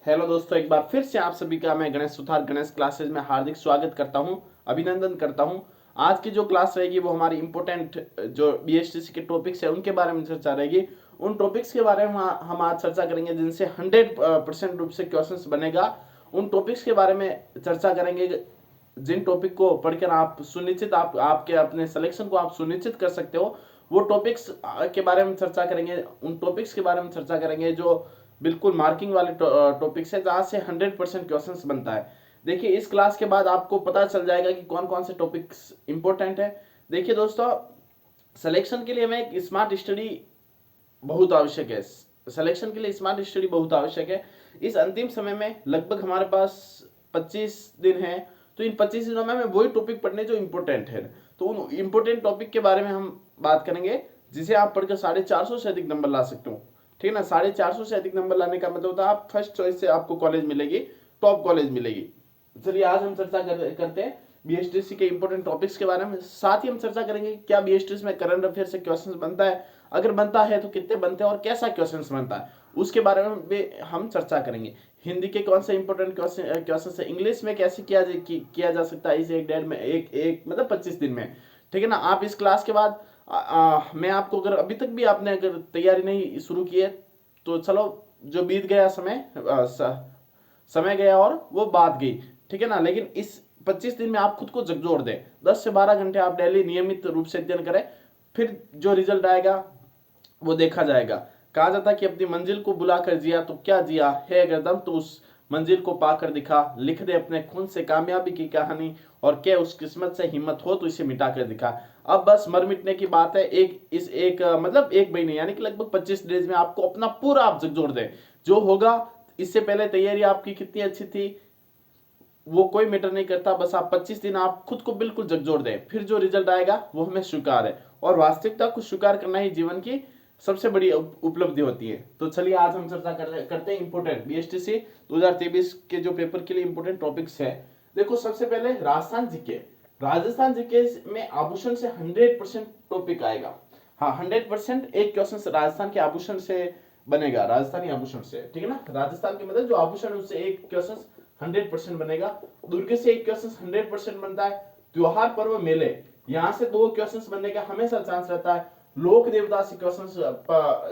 Hello दोस्तों, एक बार फिर से आप सभी का मैं गणेश सुथार गणेश क्लासेज में हार्दिक स्वागत करता हूं, अभिनंदन करता हूं। आज की जो क्लास रहेगी वो हमारी इंपॉर्टेंट जो बीएसटीसी के टॉपिक्स है उनके बारे में चर्चा रहेगी। उन टॉपिक्स के बारे में हम आज चर्चा करेंगे जिनसे 100% रूप से क्वेश्चंस बनेगा। उन टॉपिक्स के बारे में चर्चा करेंगे जिन टॉपिक को पढ़कर आप सुनिश्चित आप आपके अपने सिलेक्शन को आप सुनिश्चित कर सकते हो। वो टॉपिक्स के बारे में चर्चा करेंगे, उन टॉपिक्स के बारे में चर्चा करेंगे जो बिल्कुल मार्किंग वाले टॉपिक्स है जहां से 100% क्वेश्चंस बनता है। देखिए, इस क्लास के बाद आपको पता चल जाएगा कि कौन कौन से टॉपिक्स इंपॉर्टेंट है। देखिए दोस्तों, सिलेक्शन के लिए हमें एक स्मार्ट स्टडी बहुत आवश्यक है। सिलेक्शन के लिए स्मार्ट स्टडी बहुत आवश्यक है। इस अंतिम समय में लगभग हमारे पास 25 दिन है, तो इन 25 दिनों में हमें वही टॉपिक पढ़ने जो इंपॉर्टेंट है। तो उन इंपॉर्टेंट टॉपिक के बारे में हम बात करेंगे जिसे आप पढ़कर 450 से अधिक नंबर ला सकते हो। ठीक है ना, 450 से अधिक नंबर लाने का मतलब होता है आप फर्स्ट चॉइस से आपको कॉलेज मिलेगी, टॉप कॉलेज मिलेगी। चलिए आज हम चर्चा करते हैं बीएसटीसी के इंपॉर्टेंट टॉपिक्स के बारे में। साथ ही हम चर्चा करेंगे क्या बीएसटीसी में करंट अफेयर से क्वेश्चंस बनता है, अगर बनता है तो कितने बनते हैं और कैसा क्वेश्चंस बनता है उसके बारे में भी हम चर्चा करेंगे। हिंदी के कौन से इंपॉर्टेंट क्वेश्चन है, इंग्लिश में कैसे किया जा सकता है इस एक डेढ़ में एक मतलब 25 दिन में। ठीक है ना, आप इस क्लास के बाद मैं आपको, अगर अभी तक भी आपने अगर तैयारी नहीं शुरू की है तो चलो, जो बीत गया समय गया और वो बात गई। ठीक है ना, लेकिन इस 25 दिन में आप खुद को झकझोर दें, 10 से 12 घंटे आप डेली नियमित रूप से अध्ययन करें, फिर जो रिजल्ट आएगा वो देखा जाएगा। कहा जाता है कि अपनी मंजिल को बुलाकर जिया तो क्या जिया है, अगर दम तो उस मंजिल को पाकर दिखा, लिख दे अपने खून से कामयाबी की कहानी, और क्या उस किस्मत से हिम्मत हो तो इसे मिटा कर दिखा। अब बस मर मिटने की बात है। मतलब एक महीने यानी कि लगभग 25 डेज में आपको अपना पूरा आप झकझोर दें। जो होगा, इससे पहले तैयारी आपकी कितनी अच्छी थी वो कोई मैटर नहीं करता, बस आप 25 दिन आप खुद को बिल्कुल झकझोर दें, फिर जो रिजल्ट आएगा वो हमें स्वीकार है। और वास्तविकता को स्वीकार करना ही जीवन की सबसे बड़ी उपलब्धि होती है। तो चलिए आज हम चर्चा करते हैं इंपोर्टेंट बीएसटीसी 2023 के जो पेपर के लिए इंपोर्टेंट टॉपिक्स है। देखो, सबसे पहले राजस्थान जीके में आभूषण से 100% टॉपिक आएगा। हाँ, 100% एक क्वेश्चन राजस्थान के आभूषण से बनेगा, राजस्थानी आभूषण से। ठीक है ना, राजस्थान के मतलब जो आभूषण है उससे एक क्वेश्चन 100% बनेगा। दुर्ग से एक क्वेश्चन 100% बनता है। त्योहार पर्व मेले, यहां से 2 क्वेश्चंस बनने का हमेशा चांस रहता है। लोक देवता से क्वेश्चंस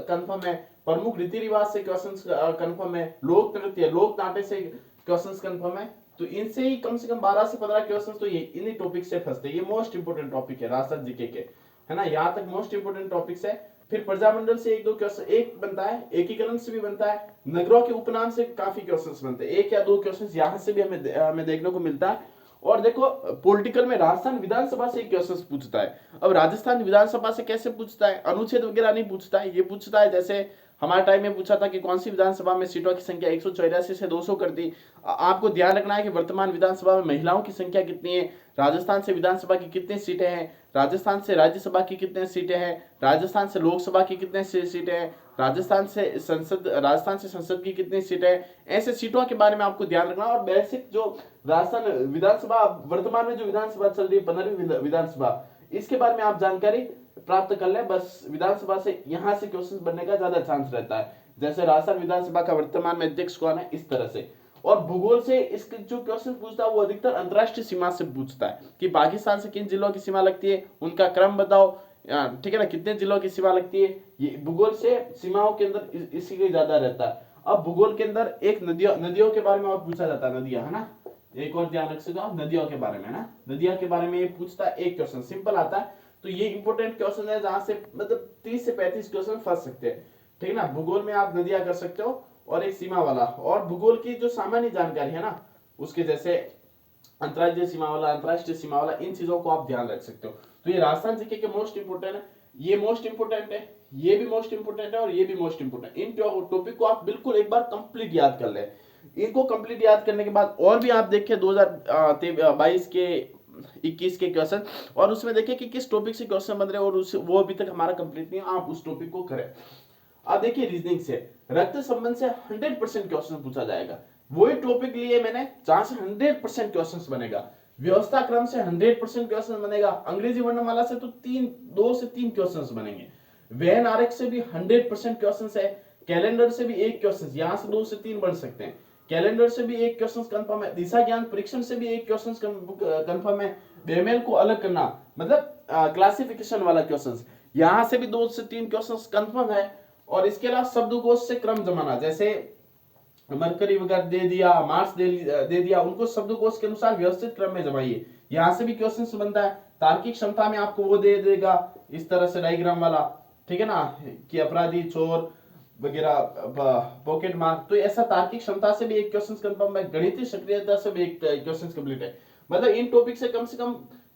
कंफर्म है। प्रमुख रीति रिवाज से क्वेश्चंस कंफर्म है। लोक नृत्य लोक नाट्य से क्वेश्चंस कंफर्म है। तो इनसे ही कम से कम 12 से 15 क्वेश्चंस तो ये इन्हीं टॉपिक से फंसते हैं। ये मोस्ट इंपोर्टेंट टॉपिक है राजस्थान जीके के, है ना, यहाँ तक मोस्ट इंपोर्टेंट टॉपिक्स है। फिर प्रजामंडल से एक दो क्वेश्चन एक बनता है, एकीकरण से भी बनता है, नगरों के उपनाम से काफी क्वेश्चंस बनते हैं, एक या दो क्वेश्चंस यहाँ से भी हमें देखने को मिलता है। और देखो, पॉलिटिकल में राजस्थान विधानसभा से क्वेश्चंस पूछता है। अब राजस्थान विधानसभा से कैसे पूछता है, अनुच्छेद वगैरह नहीं पूछता है, ये पूछता है जैसे हमारे टाइम में पूछा था कि कौन सी विधानसभा में सीटों की संख्या 184 से 200 कर दी। आपको ध्यान रखना है कि वर्तमान विधानसभा में महिलाओं की संख्या कितनी है, राजस्थान से विधानसभा की कितनी सीटें हैं, राजस्थान से राज्यसभा की कितनी सीटें हैं, राजस्थान से लोकसभा की कितनी सीटें हैं, राजस्थान से संसद की कितनी सीटें हैं। ऐसे सीटों के बारे में आपको ध्यान रखना। और बेसिक जो राजस्थान विधानसभा वर्तमान में जो विधानसभा चल रही है 15वीं विधानसभा, इसके बारे में आप जानकारी प्राप्त कर ले। बस विधानसभा से यहां से क्वेश्चन बनने का ज्यादा चांस रहता है। जैसे राजस्थान विधानसभा का वर्तमान में अध्यक्ष कौन है, इस तरह से। और भूगोल से इसके जो क्वेश्चन पूछता है वो अधिकतर अंतरराष्ट्रीय सीमा से पूछता है कि पाकिस्तान से किन जिलों की सीमा लगती है, उनका क्रम बताओ। ठीक है ना, कितने जिलों की सीमा लगती है, ये भूगोल से सीमाओं के अंदर इसी के ज्यादा रहता है। अब भूगोल के अंदर एक नदियों के बारे में और पूछा जाता है, नदियां, है ना, एक और ध्यान रख सकते हो नदियों के बारे में, ना, नदियों के बारे में ये पूछता है। एक क्वेश्चन सिंपल आता है। तो ये इंपोर्टेंट क्वेश्चन है जहां से मतलब 30 से 35 क्वेश्चन फंस सकते हैं। ठीक है ना, भूगोल में आप नदियां कर सकते हो और एक सीमा वाला। और भूगोल की जो सामान्य जानकारी है ना, उसके जैसे अंतर्राज्यीय सीमा वाला, अंतरराष्ट्रीय सीमा वाला, इन चीजों को आप ध्यान रख सकते हो। तो ये राजस्थान जीके के मोस्ट इंपोर्टेंट है, ये मोस्ट इंपोर्टेंट है, ये भी मोस्ट इंपोर्टेंट है और ये भी मोस्ट इंपोर्टेंट। इन टॉपिक को आप बिल्कुल एक बार कंप्लीट याद कर ले। इनको कंप्लीट याद करने के बाद और भी आप देखिए 2022 के 21 के क्वेश्चन, और उसमें देखिए कि किस टॉपिक से क्वेश्चन बन रहे हैं, और वो अभी तक हमारा कंप्लीट नहीं है, आप उस टॉपिक को करें। अब देखिए, रीजनिंग से रक्त संबंध से 100% क्वेश्चन पूछा जाएगा। वही टॉपिक लिए मैंने जहां से 100% क्वेश्चन बनेगा। व्यवस्था क्रम से 100% क्वेश्चन बनेगा। अंग्रेजी वर्णमाला से तो 2 से 3 क्वेश्चन बनेंगे। वैन आरेख से भी 100% क्वेश्चन है। कैलेंडर से भी एक क्वेश्चन, यहां से 2 से 3 बन सकते हैं। कैलेंडर से भी एक क्वेश्चन कंफर्म है, दिशा ज्ञान परीक्षण से भी एक क्वेश्चन कंफर्म है, बेमेल को अलग करना मतलब क्लासिफिकेशन वाला क्वेश्चन, यहां से भी 2 से 3 क्वेश्चन कंफर्म है। और इसके अलावा शब्दकोश से क्रम जमाना, जैसे मरकरी वगैरह दे दिया, मार्स दे दिया, उनको शब्दकोश के अनुसार व्यवस्थित क्रम में जमाइए, यहां से भी क्वेश्चन बनता है। तार्किक क्षमता में आपको वो दे देगा इस तरह से डायग्राम वाला, ठीक है ना, कि अपराधी, चोर वगैरह, पॉकेट मार, तो ऐसा तार्किक क्षमता से भी एक क्वेश्चन कंफर्म है, गणितीय सक्रियता से भी एक क्वेश्चन कंप्लीट है। मतलब इन टॉपिक से कम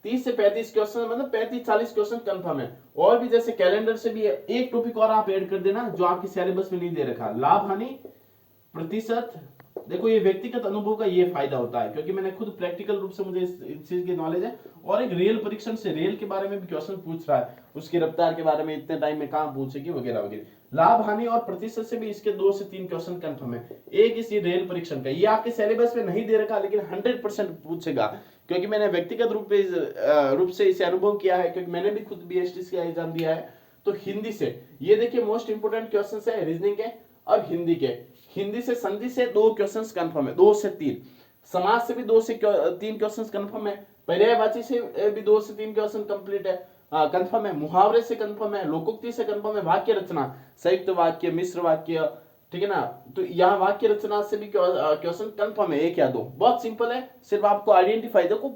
30 से 35 क्वेश्चन, मतलब 35-40 क्वेश्चन कंफर्म है। और भी जैसे कैलेंडर से भी एक टॉपिक और आप ऐड कर देना जो आपके सिलेबस में नहीं दे रखा, लाभ हानि प्रतिशत। देखो ये व्यक्तिगत अनुभव का ये फायदा होता है, क्योंकि मैंने खुद प्रैक्टिकल रूप से मुझे इस चीज की नॉलेज है, और एक रेल परीक्षण से रेल के बारे में भी क्वेश्चन पूछ रहा है, उसकी रफ्तार के बारे में इतने टाइम में कहां पूछेगी वगैरह वगैरह। लाभ हानि और प्रतिशत से भी इसके 2 से 3 क्वेश्चन कंफर्म है। एक इसी रेल परीक्षण का, ये आपके सिलेबस में नहीं दे रखा, लेकिन 100% पूछेगा, क्योंकि मैंने व्यक्तिगत रूप से इसे अनुभव किया है, क्योंकि मैंने भी खुद बीएसटी का एग्जाम दिया है। तो हिंदी से ये देखिए मोस्ट इंपोर्टेंट क्वेश्चन है रीजनिंग के। अब हिंदी के, हिंदी से संधि से 2 क्वेश्चंस कंफर्म है, 2 से 3, समाज से भी 2 से 3 क्वेश्चंस कंफर्म है, पर्यायवाची से भी 2 से 3 क्वेश्चन कंप्लीट है, कंफर्म है, मुहावरे से कंफर्म है, लोकोक्ति से कंफर्म है, वाक्य रचना, संयुक्त वाक्य, मिश्र वाक्य, ठीक है ना, तो यहाँ वाक्य रचना से भी क्वेश्चन कंफर्म है, 1 या 2, बहुत सिंपल है। सिर्फ आपको आइडेंटिफाई, देखो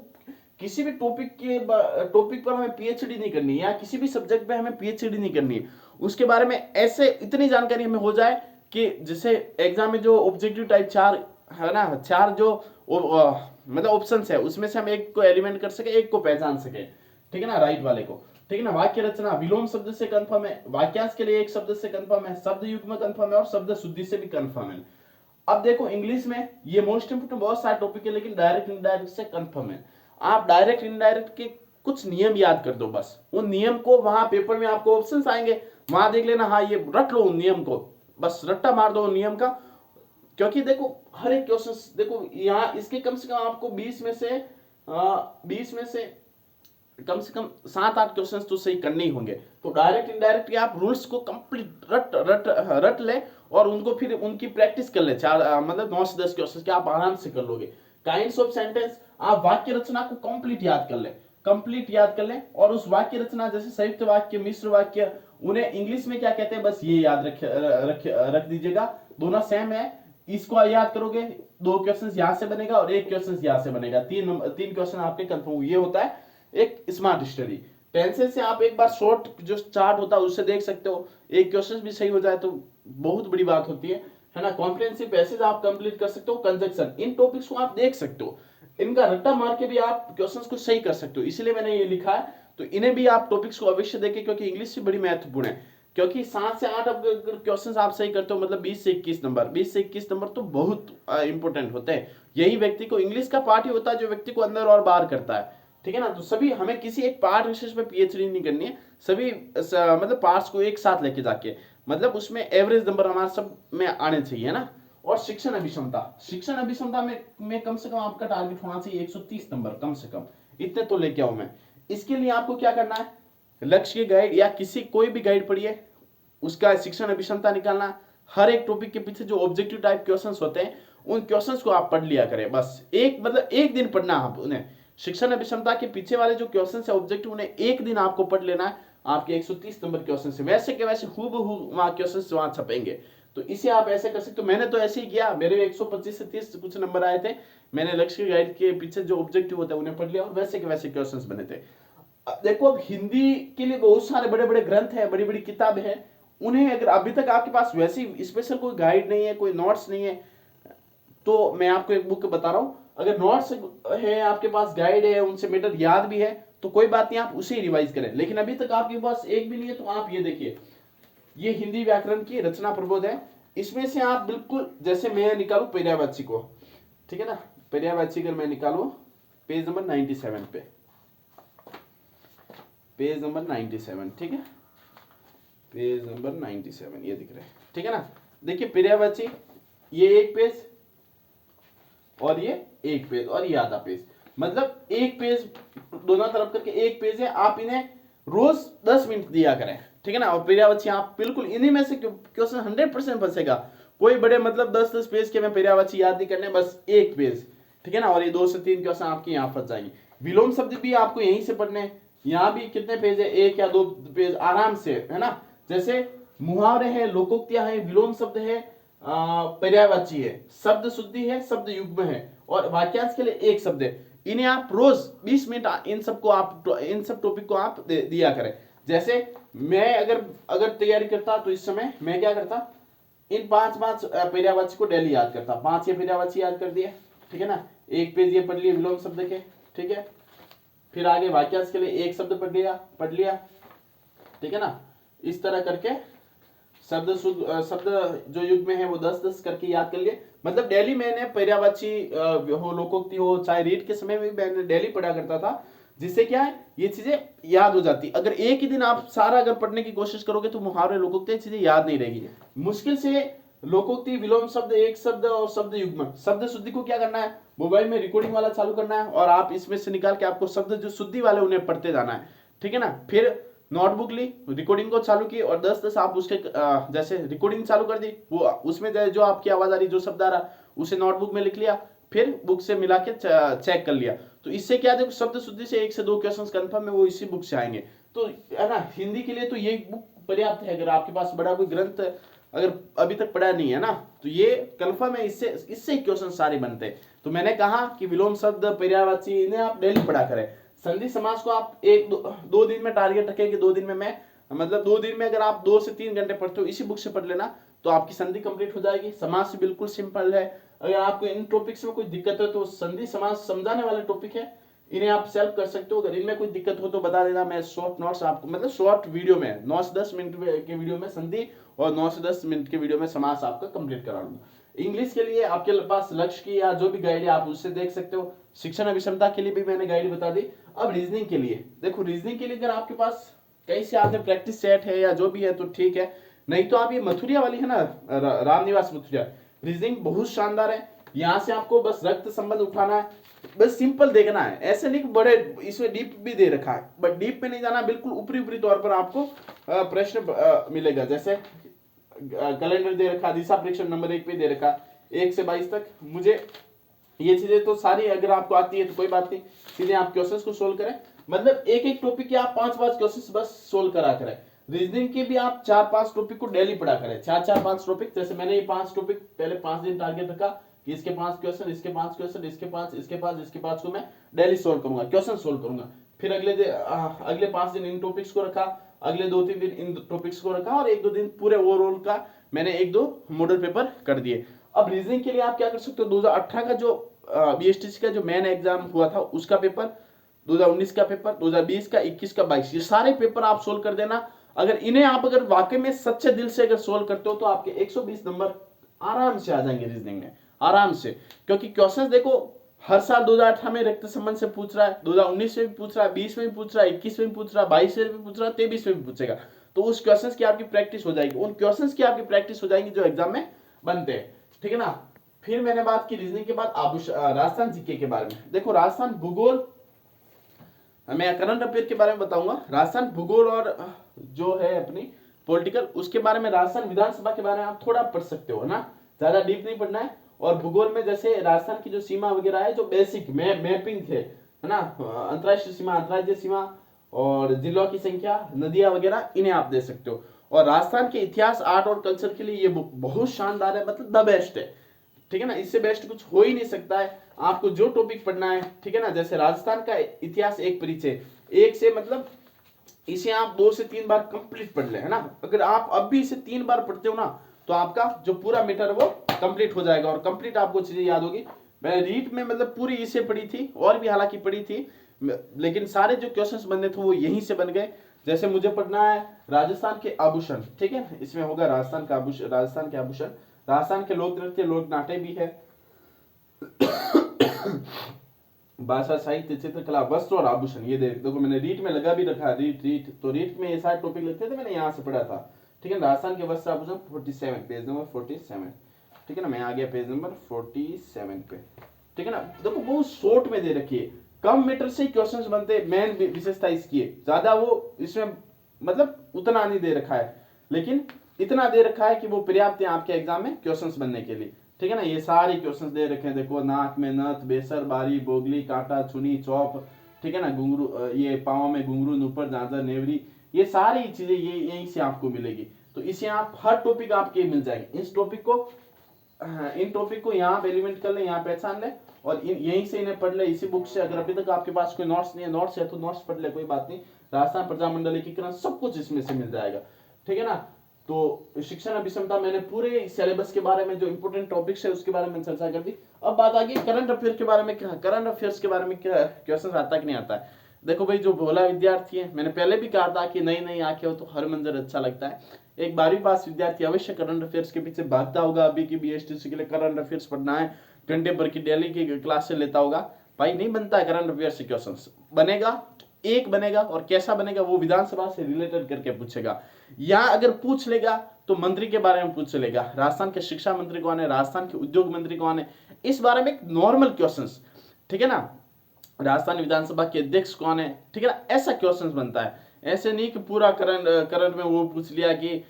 किसी भी टॉपिक पर हमें पीएचडी नहीं करनी है, या किसी भी सब्जेक्ट पे हमें पीएचडी नहीं करनी है, उसके बारे में ऐसे इतनी जानकारी हमें हो जाए कि जैसे एग्जाम में जो ऑब्जेक्टिव टाइप 4 है ना, 4 जो मतलब ऑप्शंस है, उसमें से हम एक को एलिमेंट कर सके, एक को पहचान सके, ठीक है ना, राइट वाले को, ठीक है ना। वाक्य रचना विलोम शब्द से कंफर्म है, वाक्यांश के लिए एक शब्द से कंफर्म है, शब्द युग्म कंफर्म है, और शब्द शुद्धि से भी कंफर्म है। अब देखो इंग्लिश में ये मोस्ट इंपोर्टेंट बहुत सारे टॉपिक है, लेकिन डायरेक्ट इनडायरेक्ट से कंफर्म है। आप डायरेक्ट इनडायरेक्ट के कुछ नियम याद कर दो, बस उन नियम को वहां पेपर में आपको ऑप्शंस आएंगे, वहां देख लेना, हाँ ये रट लो उन नियम को, बस रट्टा मार दो नियम का। क्योंकि देखो हर एक क्वेश्चन, देखो यहाँ इसके कम से कम आपको 20 में से कम से कम 7-8 क्वेश्चन तो सही करने ही होंगे। तो डायरेक्ट इनडायरेक्ट के आप रूल्स को कंप्लीट रट ले, और उनको फिर उनकी प्रैक्टिस कर ले, 4 मतलब 9 से 10 क्वेश्चन के आप आराम से कर लोगे। काइंड्स ऑफ सेंटेंस, आप वाक्य रचना को कंप्लीट याद कर ले, और उस वाक्य रचना जैसे संयुक्त वाक्य, मिश्र वाक्य, उन्हें इंग्लिश में क्या कहते हैं, बस ये याद रख दीजिएगा, दोनों सेम है। इसको याद करोगे, 2 क्वेश्चन यहां से बनेगा और 1 क्वेश्चन यहां से बनेगा, 3 क्वेश्चन आपके कंफर्म। ये होता है एक स्मार्ट स्टडी। पेंसिल से आप एक बार शॉर्ट जो चार्ट होता है उससे देख सकते हो, एक क्वेश्चन भी सही हो जाए तो बहुत बड़ी बात होती है ना। कॉम्प्रिहेंसिव पैसेज आप कंप्लीट कर सकते हो, कंजक्शन, इन टॉपिक्स को आप देख सकते हो, इनका रट्टा मार के भी आप क्वेश्चंस को सही कर सकते हो, इसलिए मैंने ये लिखा है। तो इन्हें भी आप टॉपिक्स को अवश्य देखें, क्योंकि इंग्लिश भी बड़ी महत्वपूर्ण है, क्योंकि 7 से 8 क्वेश्चंस आप सही करते हो, मतलब 20 से 21 नंबर तो बहुत इंपॉर्टेंट होते हैं। यही व्यक्ति को, इंग्लिश का पार्ट ही होता है जो व्यक्ति को अंदर और बाहर करता है, ठीक है ना। तो सभी, हमें किसी एक पार्ट विशेष पे पीएचडी नहीं करनी है, सभी मतलब पार्ट्स को एक साथ लेके जाके, मतलब उसमें एवरेज नंबर हमारे सब में आने चाहिए ना। और शिक्षण अभिक्षमता में कम से कम आपका टारगेट होना चाहिए 130 नंबर, कम से कम इतने तो लेके आऊं मैं। इसके लिए आपको क्या करना है, लक्ष्य की गाइड या कोई भी गाइड पढ़िए, उसका शिक्षण अभिक्षमता निकालना, हर एक टॉपिक के पीछे जो ऑब्जेक्टिव टाइप क्वेश्चंस होते हैं उन क्वेश्चंस को आप पढ़ लिया करें, बस एक दिन पढ़ना आप उन्हें। शिक्षण अभिक्षमता के पीछे वाले जो क्वेश्चंस है ऑब्जेक्टिव, उन्हें एक दिन आपको पढ़ लेना है, आपके 130 नंबर क्वेश्चन से वैसे के वैसे हूबहू वहां क्वेश्चन वहां छपेंगे। तो इसे आप ऐसे कर सकते हो, मैंने तो ऐसे ही किया, मेरे 125 से 30 कुछ नंबर आए थे, मैंने लक्ष्य गाइड के पीछे जो ऑब्जेक्टिव होता है उन्हें पढ़ लिया और वैसे के वैसे क्वेश्चंस बने थे। देखो अब हिंदी के लिए बहुत सारे बड़े बड़े ग्रंथ है, बड़ी बड़ी किताबें हैं, उन्हें अगर अभी तक आपके पास वैसी स्पेशल कोई गाइड नहीं है, कोई नोट्स नहीं है, तो मैं आपको एक बुक बता रहा हूं, अगर नोट्स है आपके पास, गाइड है, उनसे मैटर याद भी है, तो कोई बात नहीं, आप उसे रिवाइज करें। लेकिन अभी तक आपके पास एक भी नहीं है, तो आप ये देखिए, ये हिंदी व्याकरण की रचना प्रबोध है, इसमें से आप बिल्कुल, जैसे मैं निकालू पर्यायवाची को, ठीक है ना, पर्यायवाची अगर मैं निकालू पेज नंबर 97 पे, पेज नंबर 97, ठीक है, पेज नंबर 97 ये दिख रहा है, ठीक है ना। देखिए पर्यायवाची, ये एक पेज और ये एक पेज और ये आधा पेज, मतलब एक पेज दोनों तरफ करके एक पेज है। आप इन्हें रोज 10 मिनट दिया करें, ठीक है ना। और पर्यायवाची आप बिल्कुल इन्हीं में से क्वेश्चन 100% फंसेगा। कोई बड़े मतलब 10-10 पेज के मैं पर्यायवाची याद नहीं करने, बस एक पेज, ठीक है ना। और ये 2 से 3 क्वेश्चन आपके यहाँ फंस जाएंगे। विलोम शब्द भी आपको यहीं से पढ़ने, यहाँ भी कितने पेज है, 1 या 2 पेज आराम से, है ना। जैसे मुहावरे हैं, लोकोक्तियां हैं, विलोम शब्द है, पर्यायवाची है, शब्द शुद्धि है, शब्द युग्म है, और वाक्यांश के लिए एक शब्द है। इन्हें आप रोज 20 मिनट इन सब टॉपिक को आप दिया करें। जैसे मैं अगर तैयारी करता तो इस समय मैं क्या करता, इन 5 पर्यायवाची को डेली याद करता, 5 ये पर्यायवाची याद कर दिए, ठीक है ना। एक पेज ये पढ़ लिए विलोम शब्द के, ठीक है। फिर आगे वाक्यांश के लिए एक शब्द पढ़ लिया, ठीक है ना। इस तरह करके शब्द जो युग में है वो 10-10 करके याद कर लिए। मतलब डेली मैंने पर्यायवाची हो, लोकोक्ति हो, चाहे रीड के समय में मैंने डेली पढ़ा करता था, जिससे क्या है ये चीजें याद हो जाती। अगर एक ही दिन आप सारा अगर पढ़ने की कोशिश करोगे तो मुहावरे, लोकोक्ति चीजें याद नहीं रहेगी। मुश्किल से लोकोक्ति, विलोम शब्द, एक शब्द और शब्द युग्म, शब्द शुद्धि को क्या करना है, मोबाइल में रिकॉर्डिंग वाला चालू करना है, और आप इसमें से निकाल के आपको शब्द जो शुद्धि वाले उन्हें पढ़ते जाना है, ठीक है ना। फिर नोटबुक ली, रिकॉर्डिंग को चालू की, और 10-10 आप उसके जैसे रिकॉर्डिंग चालू कर दी, वो उसमें जो आपकी आवाज आ रही, जो शब्द आ रहा, उसे नोटबुक में लिख लिया, फिर बुक से मिला के चेक कर लिया। तो इससे क्या, देखो शब्द शुद्धि से 1 से 2 क्वेश्चंस कंफर्म है वो इसी बुक से आएंगे। तो है ना, हिंदी के लिए तो ये बुक पर्याप्त है। अगर आपके पास बड़ा कोई ग्रंथ अगर अभी तक पढ़ा नहीं है ना, तो ये कंफर्म है, इससे क्वेश्चन सारे बनते हैं। तो मैंने कहा कि विलोम शब्द, पर्यायवाची, इन्हें आप डेली पढ़ा करें। संधि समास को आप 1-2 दिन में टारगेट रखें कि 2 दिन में मैं, मतलब 2 दिन में अगर आप 2 से 3 घंटे पढ़ते हो, इसी बुक से पढ़ लेना, तो आपकी संधि कंप्लीट हो जाएगी। समास बिल्कुल सिंपल है। अगर आपको इन टॉपिक्स में कोई दिक्कत है तो संधि समास समझाने वाले टॉपिक है, इन्हें आप सेल्फ कर सकते हो। अगर इनमें कोई दिक्कत हो तो बता देना, मैं शॉर्ट नोट्स आपको, मतलब शॉर्ट वीडियो में 9 से 10 मिनट के वीडियो में संधि, और 9 से 10 मिनट के वीडियो में समास आपका कंप्लीट करा दूंगा। इंग्लिश के लिए आपके पास लक्ष्य की या जो भी गाइड है आप उससे देख सकते हो। शिक्षण अभिक्षमता के लिए भी मैंने गाइड बता दी। अब रीजनिंग के लिए देखो, रीजनिंग के लिए अगर आपके पास कहीं से आपने प्रैक्टिस सेट है या जो भी है तो ठीक है, नहीं तो आप ये मथुरिया वाली है ना, रामनिवास मथुरिया, रीजनिंग बहुत शानदार है। यहाँ से आपको बस रक्त संबंध उठाना है, बस सिंपल देखना है, ऐसे नहीं बड़े इसमें डीप भी दे रखा है, बट डीप में नहीं जाना, बिल्कुल ऊपरी ऊपरी तौर पर आपको प्रश्न मिलेगा। जैसे कैलेंडर दे रखा, दिशा परीक्षण नंबर 1 पे दे रखा 1 से 22 तक। मुझे ये चीजें तो सारी अगर आपको आती है तो कोई बात नहीं, सीधे आप क्वेश्चंस को सोल्व करें। मतलब एक एक टॉपिक के आप 5-5 क्वेश्चंस बस सोल्व करा करें। रीजनिंग के भी आप 4-5 टॉपिक को डेली पढ़ा करें, 4-4-5 टॉपिक। जैसे मैंने ये 5 टॉपिक पहले 5 दिन टारगेट रखा कि इसके 5 क्वेश्चन, इसके 5 क्वेश्चन, इसके 5, इसके 5, इसके 5 को मैं डेली सोल्व करूंगा, क्वेश्चन सोल्व करूंगा। फिर अगले 5 दिन इन टॉपिक्स को रखा, अगले 2-3 दिन इन टॉपिक्स को रखा, और 1-2 दिन पूरे ओवरऑल का मैंने 1-2 मॉडल पेपर कर दिए। अब रीजनिंग के लिए आप क्या कर सकते हो, 2018 का जो बीएसटीसी का जो मेन एग्जाम हुआ था उसका पेपर, 2019 का पेपर, 2020 का, 21 का, 22, ये सारे पेपर आप सोल्व कर देना। अगर इन्हें आप अगर वाकई में सच्चे दिल से अगर सोल्व करते हो तो आपके 120 नंबर आराम से आ जाएंगे रीजनिंग में, आराम से। क्योंकि क्वेश्चंस देखो हर साल 2018 में रक्त संबंध से पूछ रहा है, 2019 में भी पूछ रहा है, 20 में भी पूछ रहा है, 21 में भी पूछ रहा है, 22 में भी पूछ रहा है, 23 में भी पूछेगा। तो उस क्वेश्चंस की आपकी प्रैक्टिस हो जाएगी, उन क्वेश्चंस की आपकी प्रैक्टिस हो जाएगी जो एग्जाम में बनते हैं, ठीक है ना। फिर मैंने बात की रीजनिंग के बाद राजस्थान जीके के बारे में। देखो राजस्थान भूगोल, मैं करंट अफेयर के बारे में बताऊंगा, राजस्थान भूगोल और जो है अपनी पॉलिटिकल, उसके बारे में, राजस्थान विधानसभा के बारे में आप थोड़ा पढ़ सकते हो ना, ज्यादा डीप नहीं पढ़ना है। और भूगोल में जैसे राजस्थान की जो सीमा वगैरह है, जो बेसिक मैपिंग है ना, अंतरराष्ट्रीय सीमा, अंतर्राज्यीय सीमा, और जिलों की संख्या, नदियां वगैरह, इन्हें आप दे सकते हो। और राजस्थान के इतिहास, आर्ट और कल्चर के लिए ये बुक बहुत शानदार है, मतलब द बेस्ट है, ठीक है ना। इससे बेस्ट कुछ हो ही नहीं सकता है। आपको जो टॉपिक पढ़ना है, ठीक है ना, जैसे राजस्थान का इतिहास एक परिचय, 1 से मतलब इसे आप 2 से 3 बार कंप्लीट पढ़ ले, है ना। अगर आप अब भी इसे 3 बार पढ़ते हो ना, तो आपका जो पूरा मीटर वो कंप्लीट हो जाएगा, और कंप्लीट आपको चीजें याद होगी। मैंने रीट में मतलब पूरी इसे पढ़ी थी, और भी हालांकि पढ़ी थी, लेकिन सारे जो क्वेश्चंस बनने थे वो यहीं से बन गए। जैसे मुझे पढ़ना है राजस्थान के आभूषण, ठीक है, इसमें होगा राजस्थान का आभूषण, राजस्थान के आभूषण, राजस्थान के लोक नृत्य, लोक नाट्य भी है, भाषा, साहित्य, चित्रकला, वस्त्र और आभूषण। ये देखो मैंने रीट में लगा भी रखा, रीट तो रीट में ये सारे टॉपिक लगते थे, मैंने यहाँ से पढ़ा था, ठीक है। राजस्थान के वस्त्र आभूषण 47, पेज नंबर 47, ठीक है ना। मैं आ गया पेज नंबर 47 पे, ठीक है ना। देखो बहुत शॉर्ट में दे रखी है, कम मीटर से क्वेश्चंस बनते, मेन विशेषता इसकी है। ज्यादा वो इसमें मतलब उतना नहीं दे रखा है, लेकिन इतना दे रखा है कि वो पर्याप्त है आपके एग्जाम में क्वेश्चंस बनने के लिए। ठीक है ना, ये सारे क्वेश्चंस दे रखे हैं, देखो नाक में नथ, बेसर, बारी, बोगली, कांटा, चुनी, चौप, ठीक है ना, घुंघरू, ये पाँव में घुंघरू, नुपर, झांझर, नेवरी, ये सारी चीजें ये यहीं से आपको मिलेगी। तो इसे आप हर टॉपिक आपके मिल जाएंगे। इस टॉपिक को, इन टॉपिक को यहाँ पे एलिमेंट कर ले, यहाँ पहचान ले, और यहीं से इन्हें पढ़ ले, इसी बुक से। अगर अभी तक आपके पास कोई नोट्स नहीं है, नोट्स है तो नोट्स पढ़ ले, कोई बात नहीं। राजस्थान प्रजामंडल एकीकरण सब कुछ इसमें से मिल जाएगा। ठीक है ना, तो शिक्षण अभिक्षमता मैंने पूरे सिलेबस के बारे में जो इंपोर्टेंट टॉपिक्स है उसके बारे में चर्चा कर दी। अब बात आ गई करंट अफेयर के बारे में। करंट अफेयर्स के बारे में क्या क्वेश्चन आता कि नहीं आता है। देखो भाई, जो भोला विद्यार्थी है, मैंने पहले भी कहा था कि नई नई आंखें हो तो हर मंजर अच्छा लगता है। एक 12वीं पास विद्यार्थी अवश्य करंट अफेयर्स के पीछे भागता होगा। अभी की बीएसटीसी के लिए करंट अफेयर्स पढ़ना है, घंटे भर की डेली की क्लास से लेता होगा। भाई नहीं बनता है करंट अफेयर्स से क्वेश्चन। बनेगा, एक बनेगा, और कैसा बनेगा वो विधानसभा से रिलेटेड करके पूछेगा, या अगर पूछ लेगा तो मंत्री के बारे में पूछ लेगा। राजस्थान के शिक्षा मंत्री कौन है, राजस्थान के उद्योग मंत्री कौन है, इस बारे में एक नॉर्मल क्वेश्चन। ठीक है ना, राजस्थान विधानसभा के अध्यक्ष कौन है, ठीक है ना, ऐसा क्वेश्चन बनता है। ऐसे नहीं कि पूरा करंट में वो पूछ लिया कि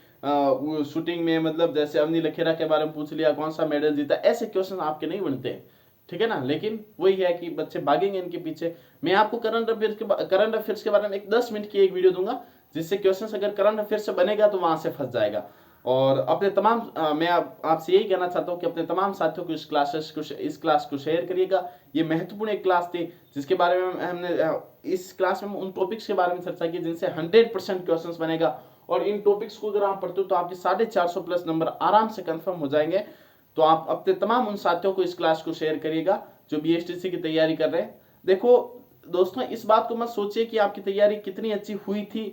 शूटिंग में, मतलब जैसे अवनी लखेरा के बारे में पूछ लिया, कौन सा मेडल जीता, ऐसे क्वेश्चन आपके नहीं बनते। ठीक है ना, लेकिन वही है कि बच्चे भागेंगे इनके पीछे। मैं आपको करंट अफेयर्स के बारे में एक 10 मिनट की एक वीडियो दूंगा, जिससे क्वेश्चन अगर करंट अफेयर्स से बनेगा तो वहां से फंस जाएगा। और अपने तमाम मैं आपसे यही कहना चाहता हूँ कि अपने तमाम साथियों को इस क्लास को शेयर करिएगा। ये महत्वपूर्ण एक क्लास थी, जिसके बारे में हमने इस क्लास में उन टॉपिक्स के बारे में चर्चा की जिनसे 100% क्वेश्चंस बनेगा। और इन टॉपिक्स को अगर आप पढ़ते हो तो आपके 450 प्लस नंबर आराम से कंफर्म हो जाएंगे। तो आप अपने तमाम उन साथियों को इस क्लास को शेयर करिएगा जो बीएसटीसी की तैयारी कर रहे हैं। देखो दोस्तों, इस बात को मत सोचिए कि आपकी तैयारी कितनी अच्छी हुई थी।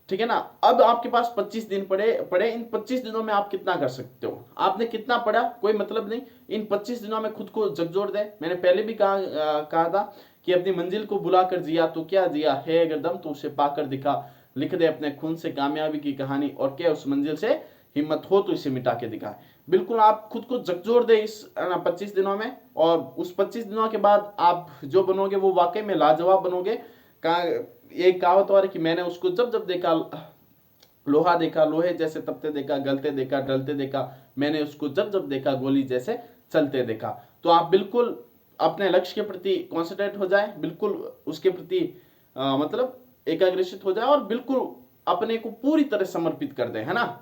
ठीक है ना, अब आपके पास 25 दिन पड़े। इन 25 दिनों में आप कितना कर सकते हो, आपने कितना पढ़ा, कोई मतलब नहीं। इन 25 दिनों में खुद को झकझोर दे। मैंने पहले भी कहा था कि अपनी मंजिल को बुलाकर जिया तो क्या जिया है, अगर दम तो उसे पाकर दिखा। लिख दे अपने खून से कामयाबी की कहानी, और क्या उस मंजिल से हिम्मत हो तो इसे मिटा के दिखा। बिल्कुल आप खुद को झकझोर दे इस 25 दिनों में, और उस 25 दिनों के बाद आप जो बनोगे वो वाकई में लाजवाब बनोगे। एक कहावत और है कि मैंने उसको जब जब देखा, लोहा देखा लोहे जैसे तपते देखा, गलते देखा ढलते देखा, मैंने उसको जब जब देखा गोली जैसे चलते देखा। तो आप बिल्कुल अपने लक्ष्य के प्रति कॉन्सेंट्रेट हो जाए, बिल्कुल उसके प्रति मतलब एकाग्रचित हो जाए, और बिल्कुल अपने को पूरी तरह समर्पित कर दे, है ना।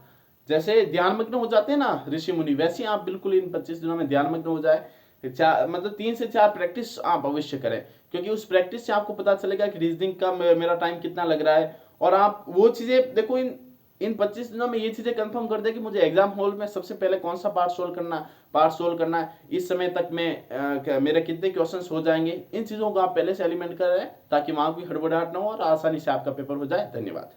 जैसे ध्यानमग्न हो जाते हैं ना ऋषि मुनि, वैसे आप बिल्कुल इन 25 दिनों में ध्यानमग्न हो जाए। मतलब 3 से 4 प्रैक्टिस आप अवश्य करें, क्योंकि उस प्रैक्टिस से आपको पता चलेगा कि रीजनिंग का मेरा टाइम कितना लग रहा है। और आप वो चीजें देखो, इन 25 दिनों में ये चीजें कंफर्म कर दे कि मुझे एग्जाम हॉल में सबसे पहले कौन सा पार्ट सोल्व करना है, इस समय तक में मेरे कितने क्वेश्चंस हो जाएंगे। इन चीजों को आप पहले से एलिमेंट कर रहे हैं ताकि वहां कोई हड़बड़ाहट ना हो और आसानी से आपका पेपर हो जाए। धन्यवाद।